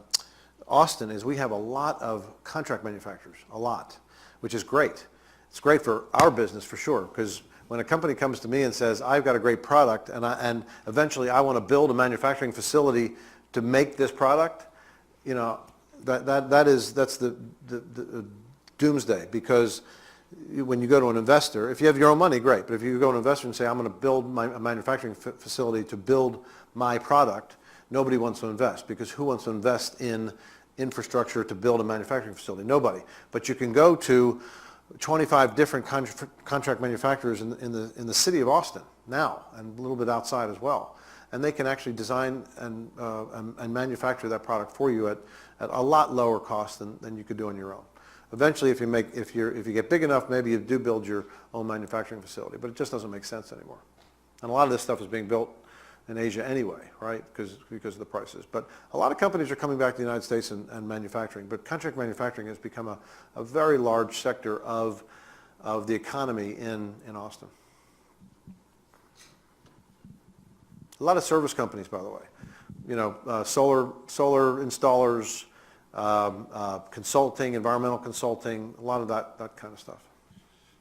Austin is we have a lot of contract manufacturers, a lot, which is great. It's great for our business for sure, because when a company comes to me and says, I've got a great product and eventually I want to build a manufacturing facility to make this product, that's the doomsday, because when you go to an investor, if you have your own money, great, but if you go to an investor and say, I'm going to build a manufacturing facility to build my product, nobody wants to invest, because who wants to invest in infrastructure to build a manufacturing facility? Nobody. But you can go to 25 different contract manufacturers in the city of Austin now, and a little bit outside as well, and they can actually design and manufacture that product for you at a lot lower cost than you could do on your own. Eventually, if you get big enough, maybe you do build your own manufacturing facility, but it just doesn't make sense anymore. And a lot of this stuff is being built in Asia anyway, right? Because of the prices. But a lot of companies are coming back to the United States and manufacturing. But contract manufacturing has become a very large sector of the economy in Austin. A lot of service companies, by the way. Solar installers, consulting, environmental consulting, a lot of that kind of stuff.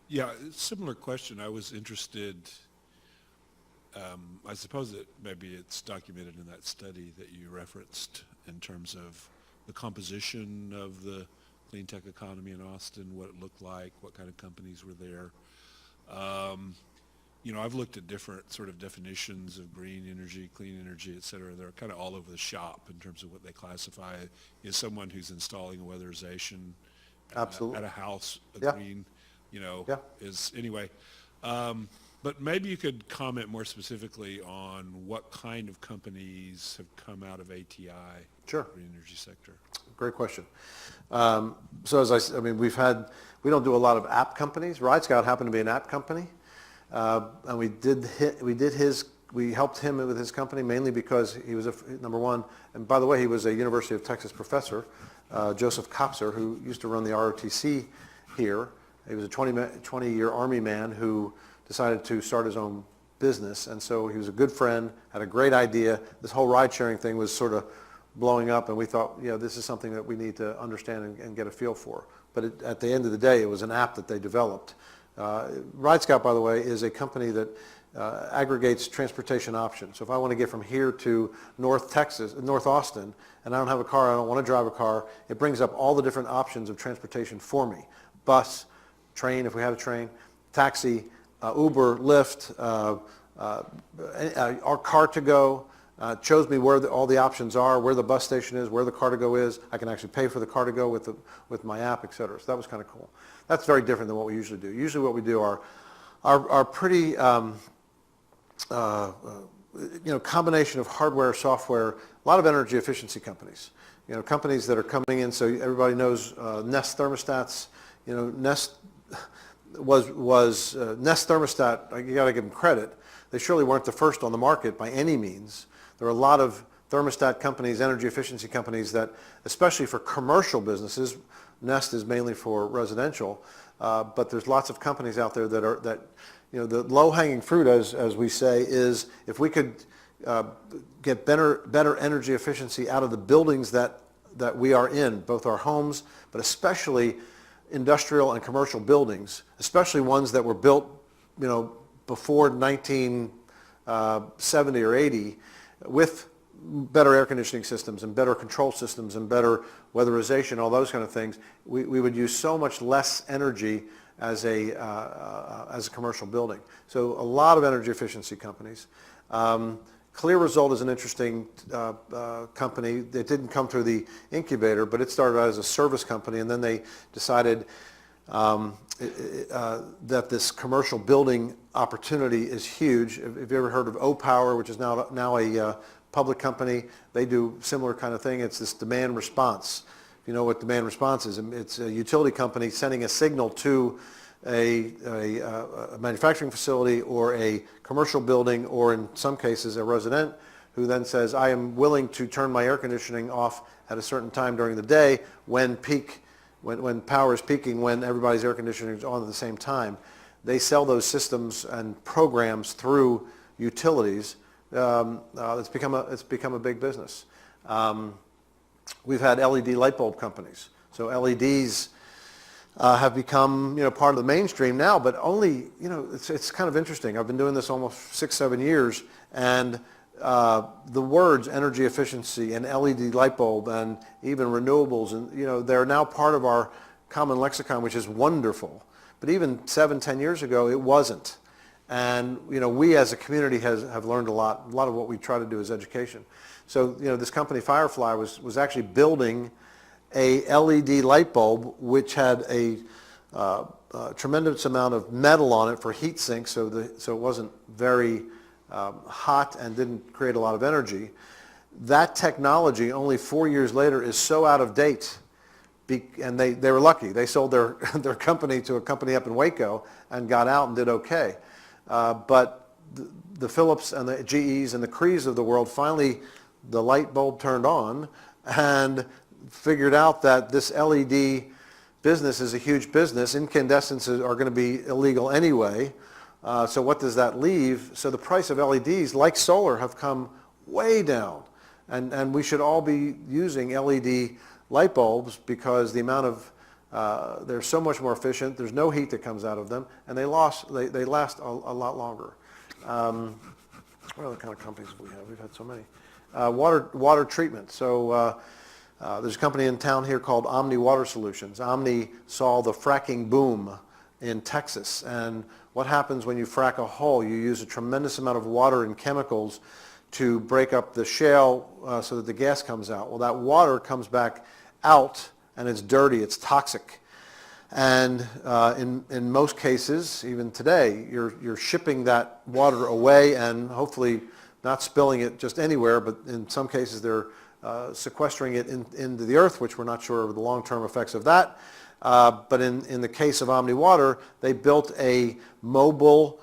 Yeah, similar question. I was interested, I suppose that maybe it's documented in that study that you referenced in terms of the composition of the clean tech economy in Austin, what it looked like, what kind of companies were there. I've looked at different sort of definitions of green energy, clean energy, et cetera. They're kind of all over the shop in terms of what they classify. Is someone who's installing a weatherization Absolutely. At a house Yeah. green, Yeah. is anyway. But maybe you could comment more specifically on what kind of companies have come out of ATI, Sure. green energy sector. Great question. So we don't do a lot of app companies. RideScout happened to be an app company. And we helped him with his company mainly because he was number one, and by the way, he was a University of Texas professor, Joseph Kopser, who used to run the ROTC here. He was a 20-year Army man who decided to start his own business, and so he was a good friend, had a great idea. This whole ride-sharing thing was sort of blowing up, and we thought, this is something that we need to understand and get a feel for. But at the end of the day, it was an app that they developed. RideScout, by the way, is a company that aggregates transportation options. So if I want to get from here to North Austin, and I don't have a car, I don't want to drive a car, it brings up all the different options of transportation for me. Bus, train, if we have a train, taxi, Uber, Lyft, our car to go, shows me where all the options are, where the bus station is, where the car to go is. I can actually pay for the car to go with my app, et cetera. So that was kind of cool. That's very different than what we usually do. Usually what we do are pretty, combination of hardware, software, a lot of energy efficiency companies. Companies that are coming in, so everybody knows Nest thermostats. Nest was Nest thermostat, you got to give them credit. They surely weren't the first on the market by any means. There are a lot of thermostat companies, energy efficiency companies that, especially for commercial businesses, Nest is mainly for residential, but there's lots of companies out there that the low-hanging fruit, as we say, is if we could get better energy efficiency out of the buildings that we are in, both our homes, but especially industrial and commercial buildings, especially ones that were built, before 1970 or 80, with better air conditioning systems and better control systems and better weatherization, all those kind of things, we would use so much less energy as a commercial building. So a lot of energy efficiency companies. Clear Result is an interesting company. It didn't come through the Incubator, but it started out as a service company, and then they decided that this commercial building opportunity is huge. Have you ever heard of O-Power, which is now a public company? They do similar kind of thing. It's this demand response. If you know what demand response is, it's a utility company sending a signal to a manufacturing facility or a commercial building, or in some cases a resident, who then says, I am willing to turn my air conditioning off at a certain time during the day when peak when power is peaking, when everybody's air conditioning is on at the same time, they sell those systems and programs through utilities. It's become a big business. We've had LED light bulb companies. So LEDs have become, part of the mainstream now, but only, it's kind of interesting. I've been doing this almost 6-7 years, and the words energy efficiency and LED light bulb and even renewables, and they're now part of our common lexicon, which is wonderful. But even 7-10 years ago, it wasn't. And we as a community have learned a lot. A lot of what we try to do is education. So this company Firefly was actually building a LED light bulb which had a tremendous amount of metal on it for heat sink, so it wasn't very hot and didn't create a lot of energy. That technology, only 4 years later, is so out of date. And they were lucky. They sold their company to a company up in Waco and got out and did okay. But the Philips and the GEs and the Crees of the world, finally the light bulb turned on and figured out that this LED business is a huge business. Incandescents are going to be illegal anyway. So what does that leave? So the price of LEDs, like solar, have come way down. And we should all be using LED light bulbs because the amount of, they're so much more efficient, there's no heat that comes out of them, and they last a lot longer. What other kind of companies have we had? We've had so many. Water treatment. So there's a company in town here called Omni Water Solutions. Omni saw the fracking boom in Texas, and what happens when you frack a hole? You use a tremendous amount of water and chemicals to break up the shale so that the gas comes out. Well, that water comes back out and it's dirty, it's toxic. And in most cases, even today, you're shipping that water away and hopefully not spilling it just anywhere, but in some cases they're sequestering it into the earth, which we're not sure of the long-term effects of that. But in the case of Omni Water, they built a mobile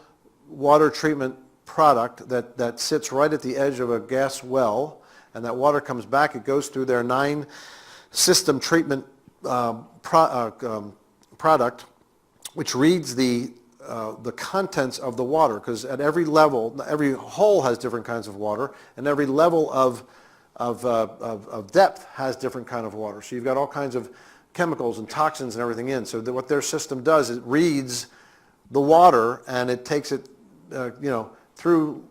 water treatment product that sits right at the edge of a gas well, and that water comes back. It goes through their 9-system treatment product, which reads the contents of the water, because at every level, every hole has different kinds of water, and every level of depth has different kind of water. So you've got all kinds of chemicals and toxins and everything in. So what their system does, it reads the water and it takes it, through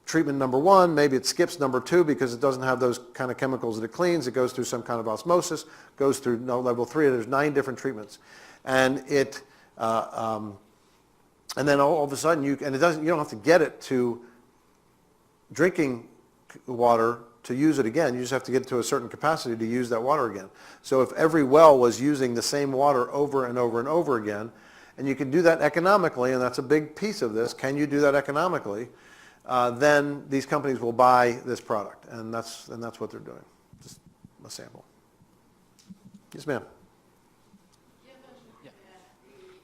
treatment number 1. Maybe it skips number 2 because it doesn't have those kind of chemicals that it cleans. It goes through some kind of osmosis, goes through level 3. There's 9 different treatments, and it and then all of a sudden you don't have to get it to drinking water to use it again. You just have to get it to a certain capacity to use that water again. So if every well was using the same water over and over and over again, and you can do that economically, and that's a big piece of this, can you do that economically, then these companies will buy this product, and that's what they're doing. Just a sample. Yes, ma'am.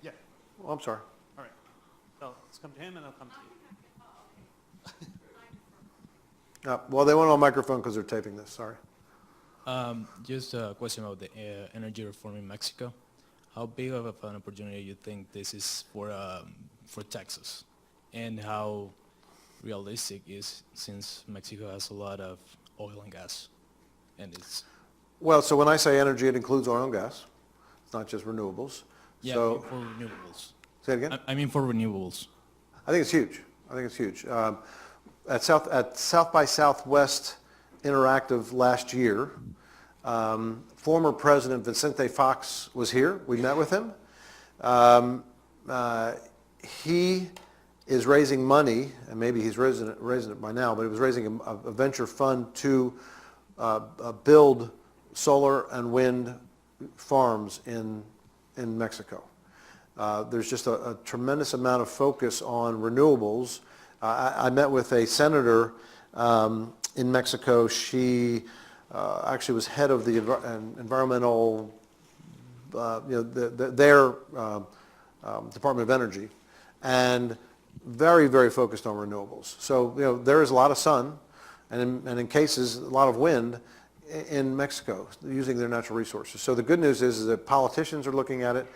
Yeah. Oh, I'm sorry. All right. So let's come to him and I'll come to you. Well, they want on microphone because they're taping this. Sorry. Just a question about the energy reform in Mexico. How big of an opportunity you think this is for Texas, and how realistic is, since Mexico has a lot of oil and gas, and it's Well, so when I say energy, it includes oil and gas. It's not just renewables. yeah, So, for renewables. say it again. I mean for renewables. I think it's huge. At South by Southwest Interactive last year, former President Vicente Fox was here. We met with him. He is raising money, and maybe he's raising it by now, but he was raising a venture fund to build solar and wind farms in Mexico. There's just a tremendous amount of focus on renewables. I met with a senator in Mexico. She actually was head of the environmental, their Department of Energy, and very, very focused on renewables. So there is a lot of sun, and in cases a lot of wind in Mexico using their natural resources. So the good news is that politicians are looking at it,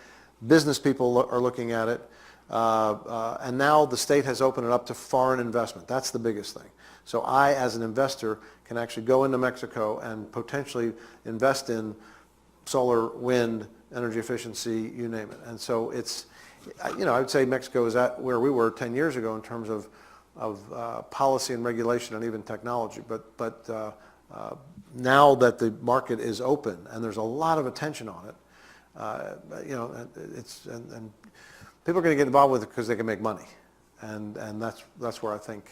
business people are looking at it, and now the state has opened it up to foreign investment. That's the biggest thing. So I, as an investor, can actually go into Mexico and potentially invest in solar, wind, energy efficiency, you name it. And so it's, you know, I would say Mexico is at where we were 10 years ago in terms of policy and regulation and even technology. But now that the market is open and there's a lot of attention on it, you know, and people are going to get involved with it because they can make money, and that's where I think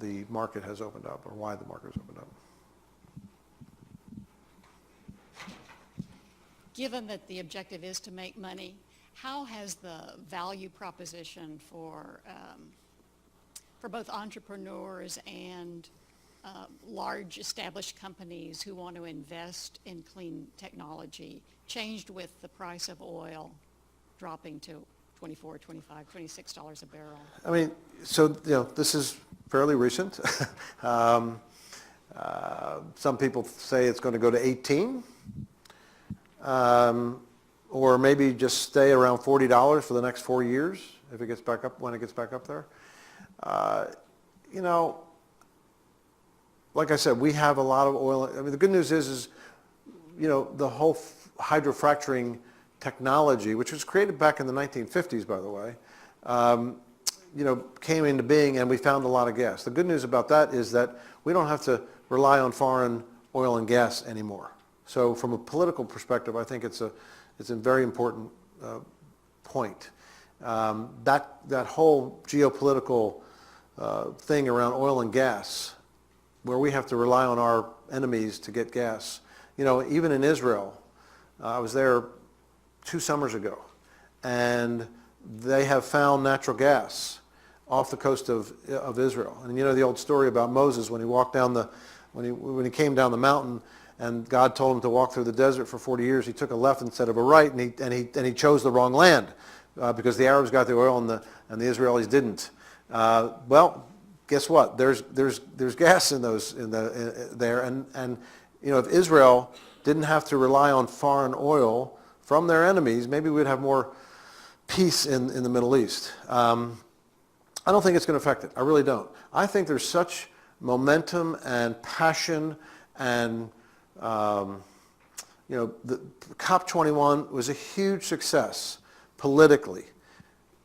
the market has opened up, or why the market has opened up. Given that the objective is to make money, how has the value proposition for both entrepreneurs and large established companies who want to invest in clean technology changed with the price of oil dropping to $24, $25, $26 a barrel? I mean, so, you know, this is fairly recent. Some people say it's going to go to 18. Or maybe just stay around $40 for the next 4 years if it gets back up, when it gets back up there. You know, like I said, we have a lot of oil. I mean, the good news is you know, the whole hydrofracturing technology, which was created back in the 1950s, by the way, you know, came into being, and we found a lot of gas. The good news about that is that we don't have to rely on foreign oil and gas anymore. So from a political perspective, I think it's a very important point. That whole geopolitical thing around oil and gas, where we have to rely on our enemies to get gas. You know, even in Israel, I was there 2 summers ago, and they have found natural gas off the coast of Israel. And you know the old story about Moses when he walked down when he came down the mountain, and God told him to walk through the desert for 40 years. He took a left instead of a right, and he chose the wrong land because the Arabs got the oil and the Israelis didn't. Well, guess what? There's gas in there, and you know, if Israel didn't have to rely on foreign oil from their enemies, maybe we'd have more peace in the Middle East. I don't think it's going to affect it. I really don't. I think there's such momentum and passion, and you know, the COP21 was a huge success politically.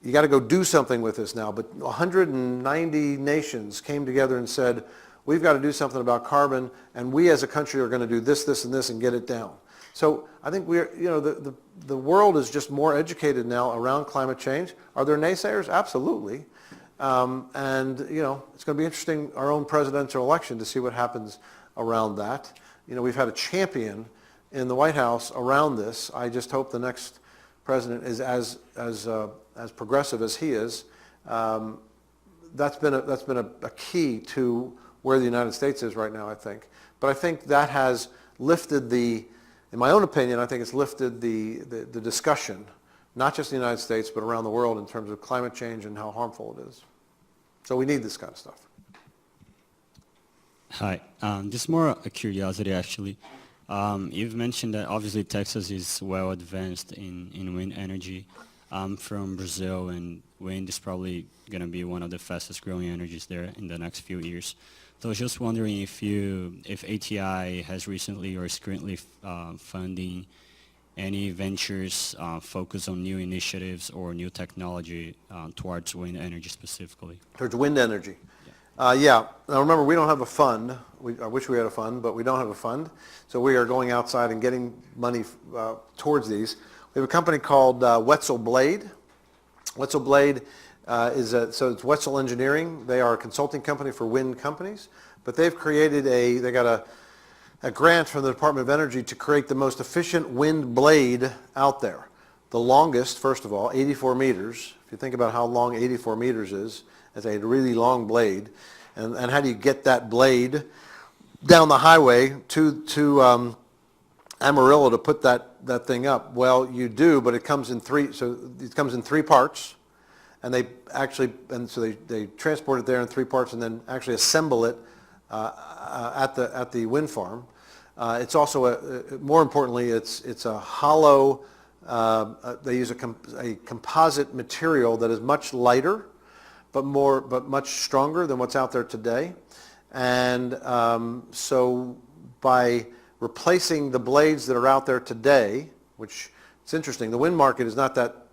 You got to go do something with this now. But 190 nations came together and said, we've got to do something about carbon, and we as a country are going to do this, this, and this, and get it down. So I think we're, you know, the world is just more educated now around climate change. Are there naysayers? Absolutely. And, you know, it's going to be interesting, our own presidential election, to see what happens around that. You know, we've had a champion in the White House around this. I just hope the next president is as progressive as he is. That's been a key to where the United States is right now, I think. But I think that has lifted in my own opinion, I think it's lifted the discussion, not just in the United States, but around the world in terms of climate change and how harmful it is. So we need this kind of stuff. Hi, just more a curiosity actually. You've mentioned that obviously Texas is well advanced in wind energy. I'm from Brazil, and wind is probably going to be one of the fastest growing energies there in the next few years. So I was just wondering if ATI has recently or is currently funding any ventures focused on new initiatives or new technology towards wind energy specifically. Towards wind energy. Yeah. Now remember, we don't have a fund. I wish we had a fund, but we don't have a fund. So we are going outside and getting money towards these. We have a company called Wetzel Blade. Wetzel Blade so it's Wetzel Engineering. They are a consulting company for wind companies, but they've created they got a grant from the Department of Energy to create the most efficient wind blade out there. The longest, first of all, 84 meters. If you think about how long 84 meters is, it's a really long blade. And how do you get that blade down the highway to Amarillo to put that thing up? Well, you do, but it comes in three parts, and they transport it there in 3 parts and then actually assemble it at the wind farm. It's also, more importantly, it's a hollow, they use a composite material that is much lighter, but much stronger than what's out there today. And so by replacing the blades that are out there today, which it's interesting, the wind market is not that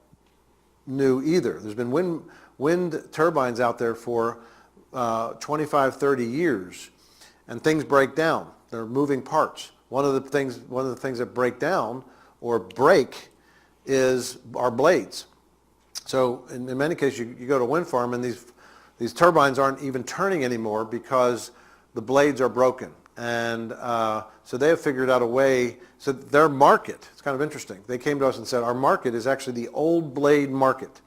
new either. There's been wind turbines out there for 25, 30 years, and things break down. They're moving parts. One of the things that break down or break is our blades. So in many cases, you go to a wind farm and these turbines aren't even turning anymore because the blades are broken. And so they have figured out a way, so their market, it's kind of interesting. They came to us and said, our market is actually the old blade market.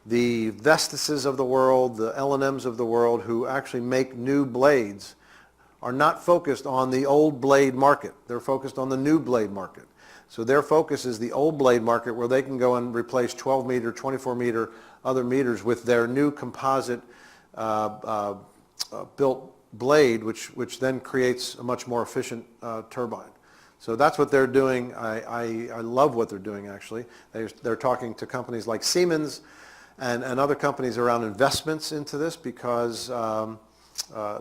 The Vestises of the world, the L&Ms of the world who actually make new blades are not focused on the old blade market. They're focused on the new blade market. So their focus is the old blade market where they can go and replace 12 meter, 24 meter, other meters with their new composite built blade, which then creates a much more efficient turbine. So that's what they're doing. I love what they're doing, actually. They're talking to companies like Siemens and other companies around investments into this because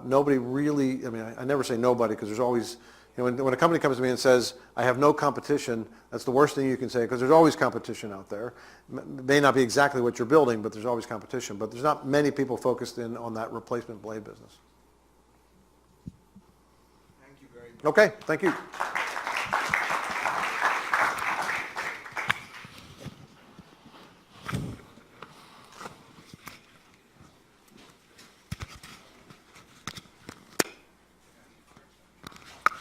nobody really, I mean, I never say nobody because there's always, you know, when a company comes to me and says, I have no competition, that's the worst thing you can say because there's always competition out there. It may not be exactly what you're building, but there's always competition. But there's not many people focused in on that replacement blade business. Thank you very much. Okay, thank you.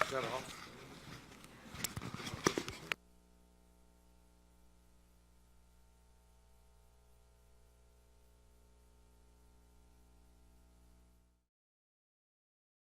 Is that off?